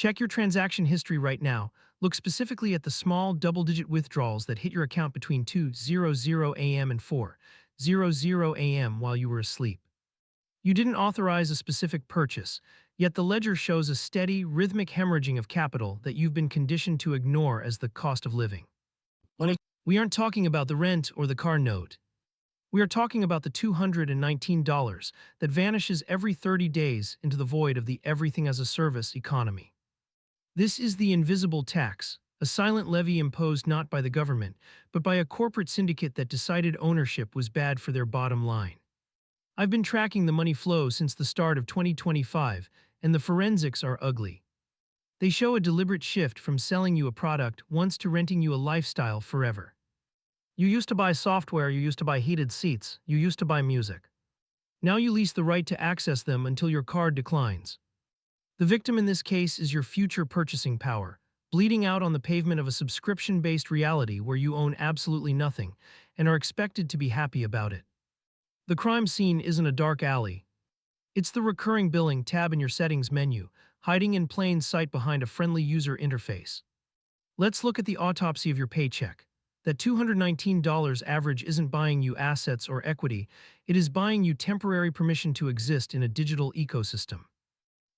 Check your transaction history right now. Look specifically at the small double-digit withdrawals that hit your account between 2:00 a.m. and 4:00 a.m. while you were asleep. You didn't authorize a specific purchase, yet the ledger shows a steady, rhythmic hemorrhaging of capital that you've been conditioned to ignore as the cost of living. We aren't talking about the rent or the car note. We are talking about the $219 that vanishes every 30 days into the void of the everything-as-a-service economy. This is the invisible tax, a silent levy imposed not by the government, but by a corporate syndicate that decided ownership was bad for their bottom line. I've been tracking the money flow since the start of 2025, and the forensics are ugly. They show a deliberate shift from selling you a product once to renting you a lifestyle forever. You used to buy software, you used to buy heated seats, you used to buy music. Now you lease the right to access them until your card declines. The victim in this case is your future purchasing power, bleeding out on the pavement of a subscription-based reality where you own absolutely nothing and are expected to be happy about it. The crime scene isn't a dark alley. It's the recurring billing tab in your settings menu, hiding in plain sight behind a friendly user interface. Let's look at the autopsy of your paycheck. That $219 average isn't buying you assets or equity, it is buying you temporary permission to exist in a digital ecosystem.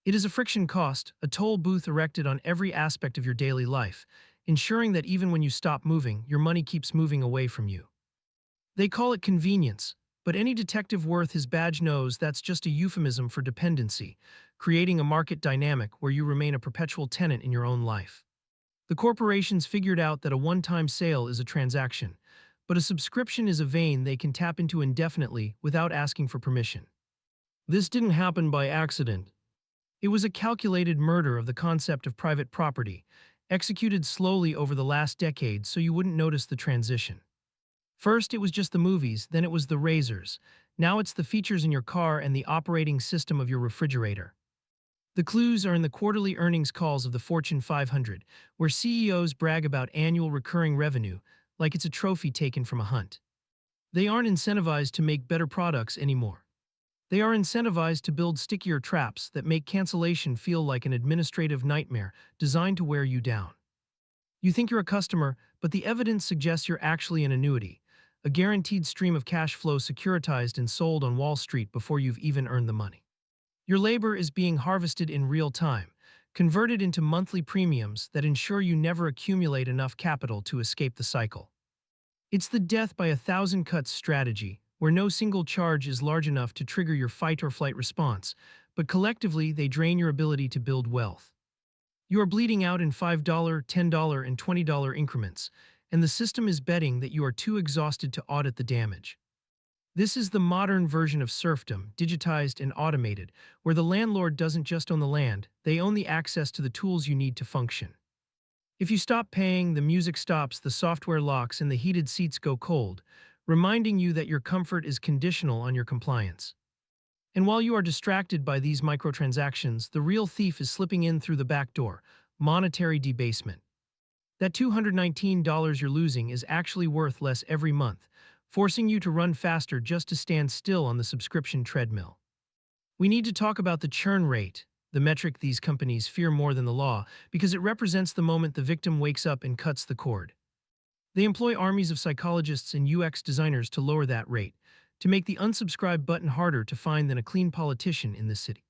It is a friction cost, a toll booth erected on every aspect of your daily life, ensuring that even when you stop moving, your money keeps moving away from you. They call it convenience, but any detective worth his badge knows that's just a euphemism for dependency, creating a market dynamic where you remain a perpetual tenant in your own life. The corporations figured out that a one-time sale is a transaction, but a subscription is a vein they can tap into indefinitely without asking for permission. This didn't happen by accident. It was a calculated murder of the concept of private property, executed slowly over the last decade so you wouldn't notice the transition. First, it was just the movies, then it was the razors. Now it's the features in your car and the operating system of your refrigerator. The clues are in the quarterly earnings calls of the Fortune 500, where CEOs brag about annual recurring revenue like it's a trophy taken from a hunt. They aren't incentivized to make better products anymore. They are incentivized to build stickier traps that make cancellation feel like an administrative nightmare designed to wear you down. You think you're a customer, but the evidence suggests you're actually an annuity, a guaranteed stream of cash flow securitized and sold on Wall Street before you've even earned the money. Your labor is being harvested in real time, converted into monthly premiums that ensure you never accumulate enough capital to escape the cycle. It's the death by a thousand cuts strategy, where no single charge is large enough to trigger your fight-or-flight response, but collectively they drain your ability to build wealth. You are bleeding out in $5, $10, and $20 increments, and the system is betting that you are too exhausted to audit the damage. This is the modern version of serfdom, digitized and automated, where the landlord doesn't just own the land, they own the access to the tools you need to function. If you stop paying, the music stops, the software locks, and the heated seats go cold, reminding you that your comfort is conditional on your compliance. And while you are distracted by these microtransactions, the real thief is slipping in through the back door: monetary debasement. That $219 you're losing is actually worth less every month, forcing you to run faster just to stand still on the subscription treadmill. We need to talk about the churn rate, the metric these companies fear more than the law, because it represents the moment the victim wakes up and cuts the cord. They employ armies of psychologists and UX designers to lower that rate, to make the unsubscribe button harder to find than a clean politician in this city.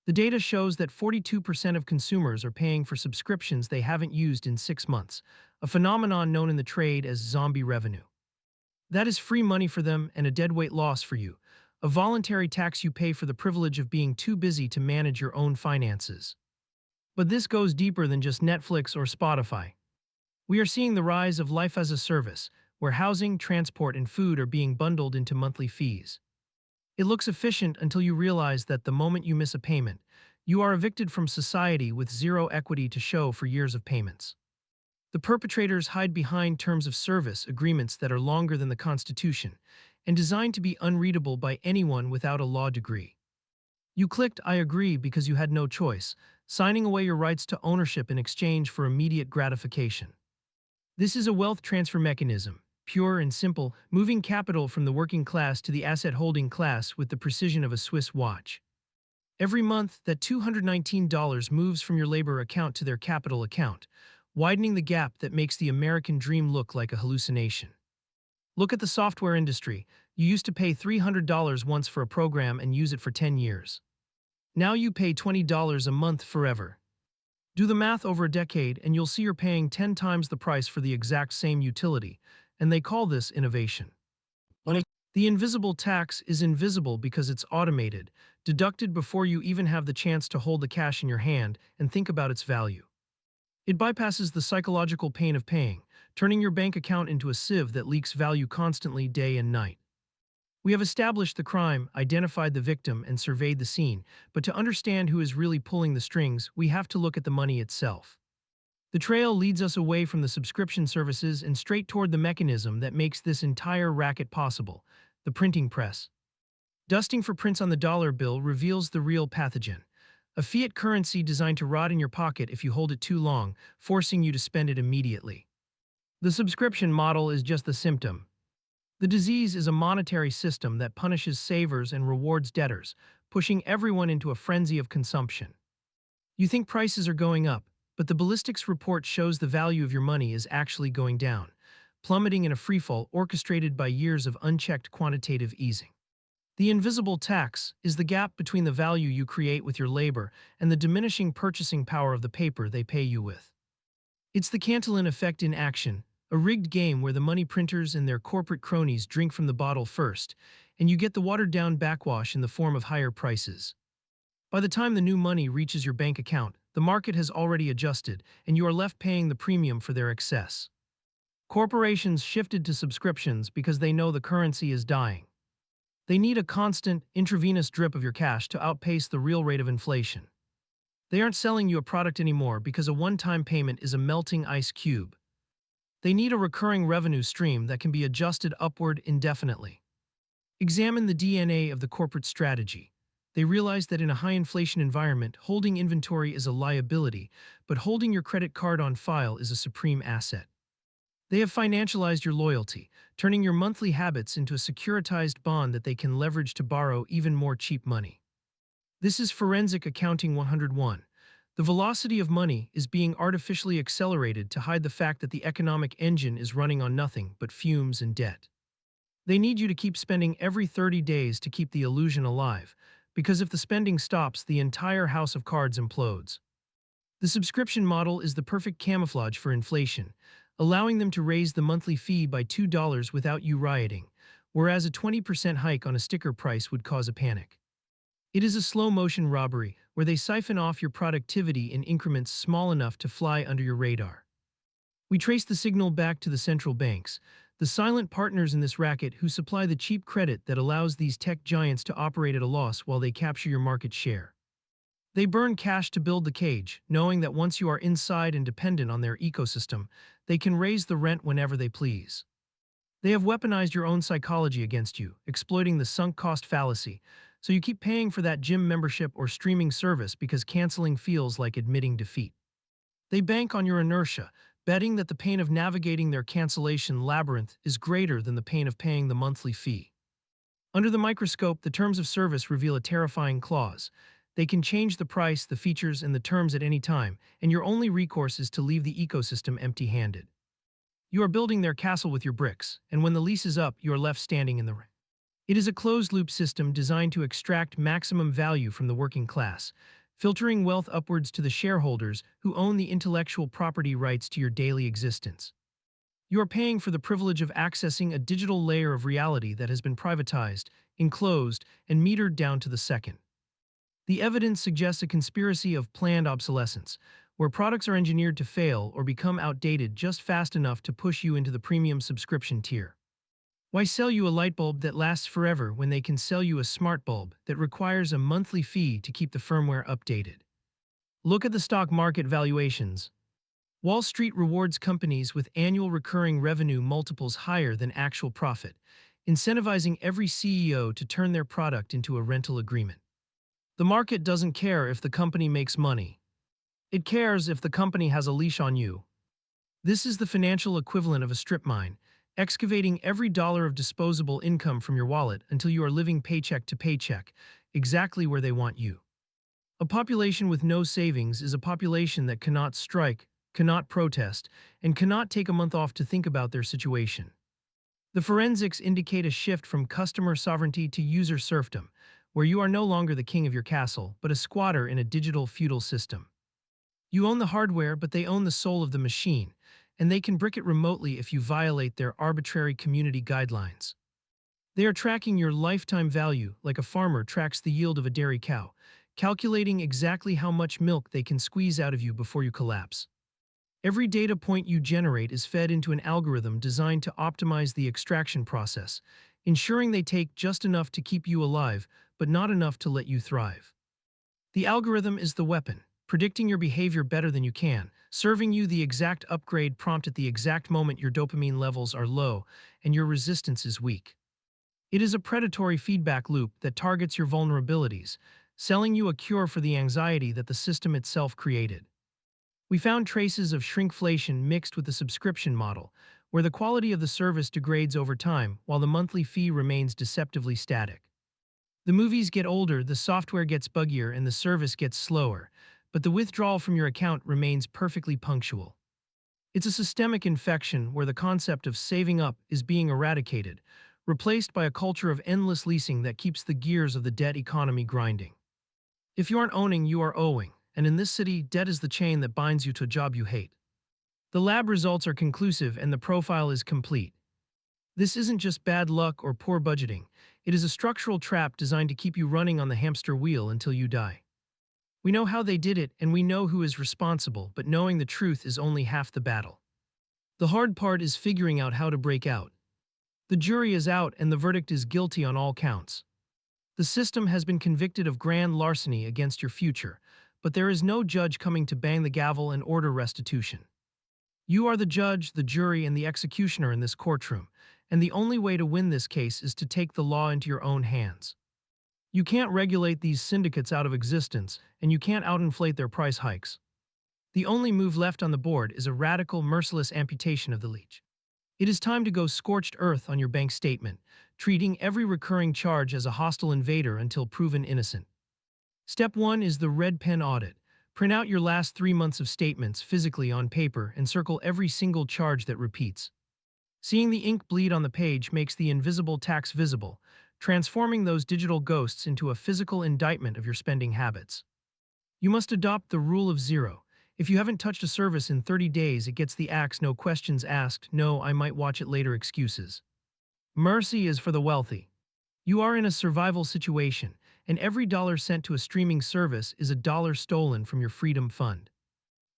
The data shows that 42% of consumers are paying for subscriptions they haven't used in 6 months, a phenomenon known in the trade as zombie revenue. That is free money for them and a deadweight loss for you, a voluntary tax you pay for the privilege of being too busy to manage your own finances. But this goes deeper than just Netflix or Spotify. We are seeing the rise of life as a service, where housing, transport, and food are being bundled into monthly fees. It looks efficient until you realize that the moment you miss a payment, you are evicted from society with zero equity to show for years of payments. The perpetrators hide behind terms of service agreements that are longer than the Constitution and designed to be unreadable by anyone without a law degree. You clicked "I agree" because you had no choice, signing away your rights to ownership in exchange for immediate gratification. This is a wealth transfer mechanism, pure and simple, moving capital from the working class to the asset-holding class with the precision of a Swiss watch. Every month, that $219 moves from your labor account to their capital account, widening the gap that makes the American dream look like a hallucination. Look at the software industry. You used to pay $300 once for a program and use it for 10 years. Now you pay $20 a month forever. Do the math over a decade and you'll see you're paying 10 times the price for the exact same utility, and they call this innovation. The invisible tax is invisible because it's automated, deducted before you even have the chance to hold the cash in your hand and think about its value. It bypasses the psychological pain of paying, turning your bank account into a sieve that leaks value constantly day and night. We have established the crime, identified the victim, and surveyed the scene, but to understand who is really pulling the strings, we have to look at the money itself. The trail leads us away from the subscription services and straight toward the mechanism that makes this entire racket possible, the printing press. Dusting for prints on the dollar bill reveals the real pathogen, a fiat currency designed to rot in your pocket if you hold it too long, forcing you to spend it immediately. The subscription model is just the symptom. The disease is a monetary system that punishes savers and rewards debtors, pushing everyone into a frenzy of consumption. You think prices are going up, but the ballistics report shows the value of your money is actually going down, plummeting in a freefall orchestrated by years of unchecked quantitative easing. The invisible tax is the gap between the value you create with your labor and the diminishing purchasing power of the paper they pay you with. It's the Cantillon effect in action, a rigged game where the money printers and their corporate cronies drink from the bottle first, and you get the watered-down backwash in the form of higher prices. By the time the new money reaches your bank account, the market has already adjusted, and you are left paying the premium for their excess. Corporations shifted to subscriptions because they know the currency is dying. They need a constant, intravenous drip of your cash to outpace the real rate of inflation. They aren't selling you a product anymore because a one-time payment is a melting ice cube. They need a recurring revenue stream that can be adjusted upward indefinitely. Examine the DNA of the corporate strategy. They realize that in a high-inflation environment, holding inventory is a liability, but holding your credit card on file is a supreme asset. They have financialized your loyalty, turning your monthly habits into a securitized bond that they can leverage to borrow even more cheap money. This is Forensic Accounting 101. The velocity of money is being artificially accelerated to hide the fact that the economic engine is running on nothing but fumes and debt. They need you to keep spending every 30 days to keep the illusion alive, because if the spending stops, the entire house of cards implodes. The subscription model is the perfect camouflage for inflation, allowing them to raise the monthly fee by $2 without you rioting, whereas a 20% hike on a sticker price would cause a panic. It is a slow-motion robbery where they siphon off your productivity in increments small enough to fly under your radar. We trace the signal back to the central banks, the silent partners in this racket who supply the cheap credit that allows these tech giants to operate at a loss while they capture your market share. They burn cash to build the cage, knowing that once you are inside and dependent on their ecosystem, they can raise the rent whenever they please. They have weaponized your own psychology against you, exploiting the sunk cost fallacy, so you keep paying for that gym membership or streaming service because canceling feels like admitting defeat. They bank on your inertia, betting that the pain of navigating their cancellation labyrinth is greater than the pain of paying the monthly fee. Under the microscope, the terms of service reveal a terrifying clause. They can change the price, the features, and the terms at any time, and your only recourse is to leave the ecosystem empty-handed. You are building their castle with your bricks, and when the lease is up, you are left standing in the rain. It is a closed-loop system designed to extract maximum value from the working class, filtering wealth upwards to the shareholders who own the intellectual property rights to your daily existence. You are paying for the privilege of accessing a digital layer of reality that has been privatized, enclosed, and metered down to the second. The evidence suggests a conspiracy of planned obsolescence, where products are engineered to fail or become outdated just fast enough to push you into the premium subscription tier. Why sell you a light bulb that lasts forever when they can sell you a smart bulb that requires a monthly fee to keep the firmware updated? Look at the stock market valuations. Wall Street rewards companies with annual recurring revenue multiples higher than actual profit, incentivizing every CEO to turn their product into a rental agreement. The market doesn't care if the company makes money. It cares if the company has a leash on you. This is the financial equivalent of a strip mine, excavating every dollar of disposable income from your wallet until you are living paycheck to paycheck, exactly where they want you. A population with no savings is a population that cannot strike, cannot protest, and cannot take a month off to think about their situation. The forensics indicate a shift from customer sovereignty to user serfdom, where you are no longer the king of your castle, but a squatter in a digital feudal system. You own the hardware, but they own the soul of the machine, and they can brick it remotely if you violate their arbitrary community guidelines. They are tracking your lifetime value like a farmer tracks the yield of a dairy cow, calculating exactly how much milk they can squeeze out of you before you collapse. Every data point you generate is fed into an algorithm designed to optimize the extraction process, ensuring they take just enough to keep you alive, but not enough to let you thrive. The algorithm is the weapon, predicting your behavior better than you can, serving you the exact upgrade prompt at the exact moment your dopamine levels are low and your resistance is weak. It is a predatory feedback loop that targets your vulnerabilities, selling you a cure for the anxiety that the system itself created. We found traces of shrinkflation mixed with the subscription model, where the quality of the service degrades over time while the monthly fee remains deceptively static. The movies get older, the software gets buggier, and the service gets slower, but the withdrawal from your account remains perfectly punctual. It's a systemic infection where the concept of saving up is being eradicated, replaced by a culture of endless leasing that keeps the gears of the debt economy grinding. If you aren't owning, you are owing, and in this city, debt is the chain that binds you to a job you hate. The lab results are conclusive and the profile is complete. This isn't just bad luck or poor budgeting, it is a structural trap designed to keep you running on the hamster wheel until you die. We know how they did it and we know who is responsible, but knowing the truth is only half the battle. The hard part is figuring out how to break out. The jury is out and the verdict is guilty on all counts. The system has been convicted of grand larceny against your future, but there is no judge coming to bang the gavel and order restitution. You are the judge, the jury, and the executioner in this courtroom, and the only way to win this case is to take the law into your own hands. You can't regulate these syndicates out of existence, and you can't outinflate their price hikes. The only move left on the board is a radical, merciless amputation of the leech. It is time to go scorched earth on your bank statement, treating every recurring charge as a hostile invader until proven innocent. Step 1 is the red pen audit. Print out your last 3 months of statements physically on paper and circle every single charge that repeats. Seeing the ink bleed on the page makes the invisible tax visible, transforming those digital ghosts into a physical indictment of your spending habits. You must adopt the rule of zero. If you haven't touched a service in 30 days, it gets the axe, no questions asked, no, I might watch it later excuses. Mercy is for the wealthy. You are in a survival situation, and every dollar sent to a streaming service is a dollar stolen from your freedom fund.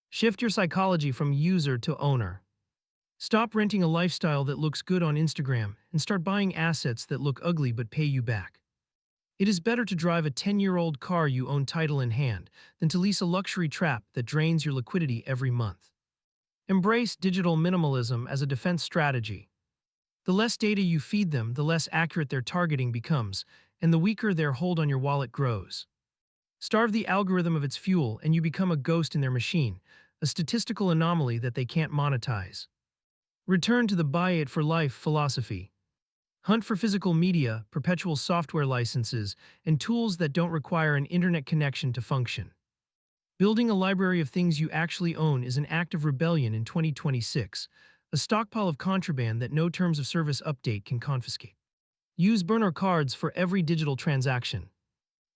Shift your psychology from user to owner. Stop renting a lifestyle that looks good on Instagram and start buying assets that look ugly but pay you back. It is better to drive a 10-year-old car you own title in hand than to lease a luxury trap that drains your liquidity every month. Embrace digital minimalism as a defense strategy. The less data you feed them, the less accurate their targeting becomes, and the weaker their hold on your wallet grows. Starve the algorithm of its fuel and you become a ghost in their machine, a statistical anomaly that they can't monetize. Return to the buy it for life philosophy. Hunt for physical media, perpetual software licenses, and tools that don't require an internet connection to function. Building a library of things you actually own is an act of rebellion in 2026, a stockpile of contraband that no terms of service update can confiscate. Use burner cards for every digital transaction.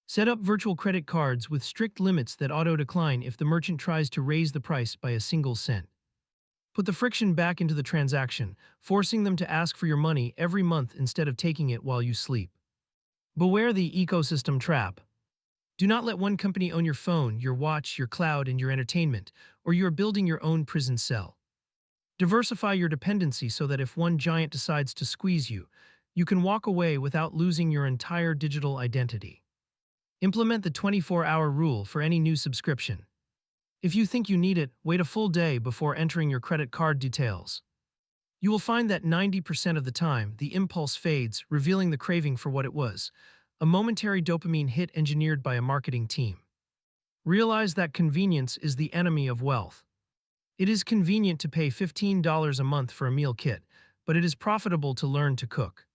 Set up virtual credit cards with strict limits that auto-decline if the merchant tries to raise the price by a single cent. Put the friction back into the transaction, forcing them to ask for your money every month instead of taking it while you sleep. Beware the ecosystem trap. Do not let one company own your phone, your watch, your cloud, and your entertainment, or you are building your own prison cell. Diversify your dependency so that if one giant decides to squeeze you, you can walk away without losing your entire digital identity. Implement the 24-hour rule for any new subscription. If you think you need it, wait a full day before entering your credit card details. You will find that 90% of the time, the impulse fades, revealing the craving for what it was, a momentary dopamine hit engineered by a marketing team. Realize that convenience is the enemy of wealth. It is convenient to pay $15 a month for a meal kit, but it is profitable to learn to cook.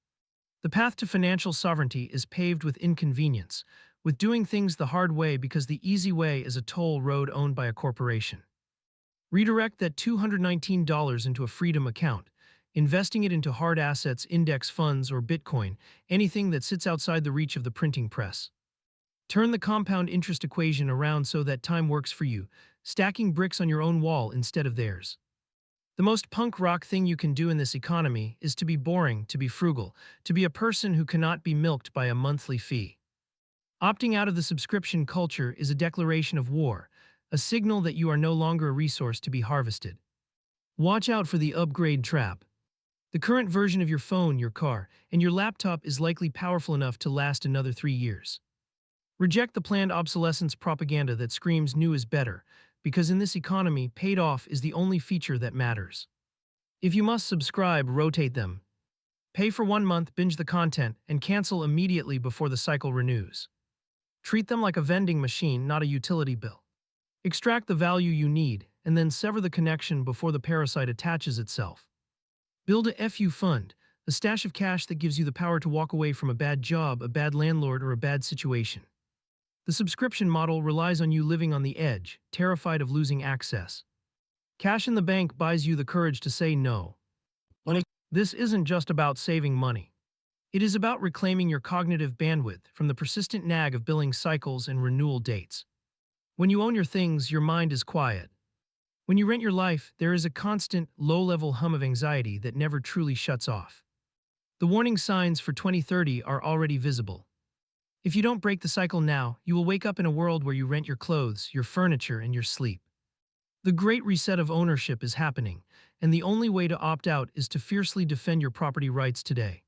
The path to financial sovereignty is paved with inconvenience, with doing things the hard way because the easy way is a toll road owned by a corporation. Redirect that $219 into a freedom account, investing it into hard assets, index funds, or Bitcoin, anything that sits outside the reach of the printing press. Turn the compound interest equation around so that time works for you, stacking bricks on your own wall instead of theirs. The most punk rock thing you can do in this economy is to be boring, to be frugal, to be a person who cannot be milked by a monthly fee. Opting out of the subscription culture is a declaration of war, a signal that you are no longer a resource to be harvested. Watch out for the upgrade trap. The current version of your phone, your car, and your laptop is likely powerful enough to last another 3 years. Reject the planned obsolescence propaganda that screams new is better, because in this economy, paid off is the only feature that matters. If you must subscribe, rotate them. Pay for 1 month, binge the content, and cancel immediately before the cycle renews. Treat them like a vending machine, not a utility bill. Extract the value you need, and then sever the connection before the parasite attaches itself. Build a FU fund, a stash of cash that gives you the power to walk away from a bad job, a bad landlord, or a bad situation. The subscription model relies on you living on the edge, terrified of losing access. Cash in the bank buys you the courage to say no. This isn't just about saving money. It is about reclaiming your cognitive bandwidth from the persistent nag of billing cycles and renewal dates. When you own your things, your mind is quiet. When you rent your life, there is a constant, low-level hum of anxiety that never truly shuts off. The warning signs for 2030 are already visible. If you don't break the cycle now, you will wake up in a world where you rent your clothes, your furniture, and your sleep. The great reset of ownership is happening, and the only way to opt out is to fiercely defend your property rights today.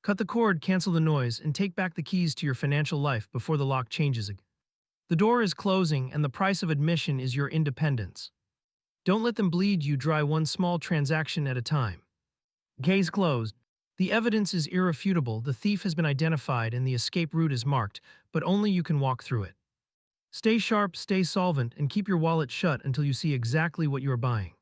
Cut the cord, cancel the noise, and take back the keys to your financial life before the lock changes again. The door is closing, and the price of admission is your independence. Don't let them bleed you dry, one small transaction at a time. Case closed. The evidence is irrefutable, the thief has been identified, and the escape route is marked, but only you can walk through it. Stay sharp, stay solvent, and keep your wallet shut until you see exactly what you are buying.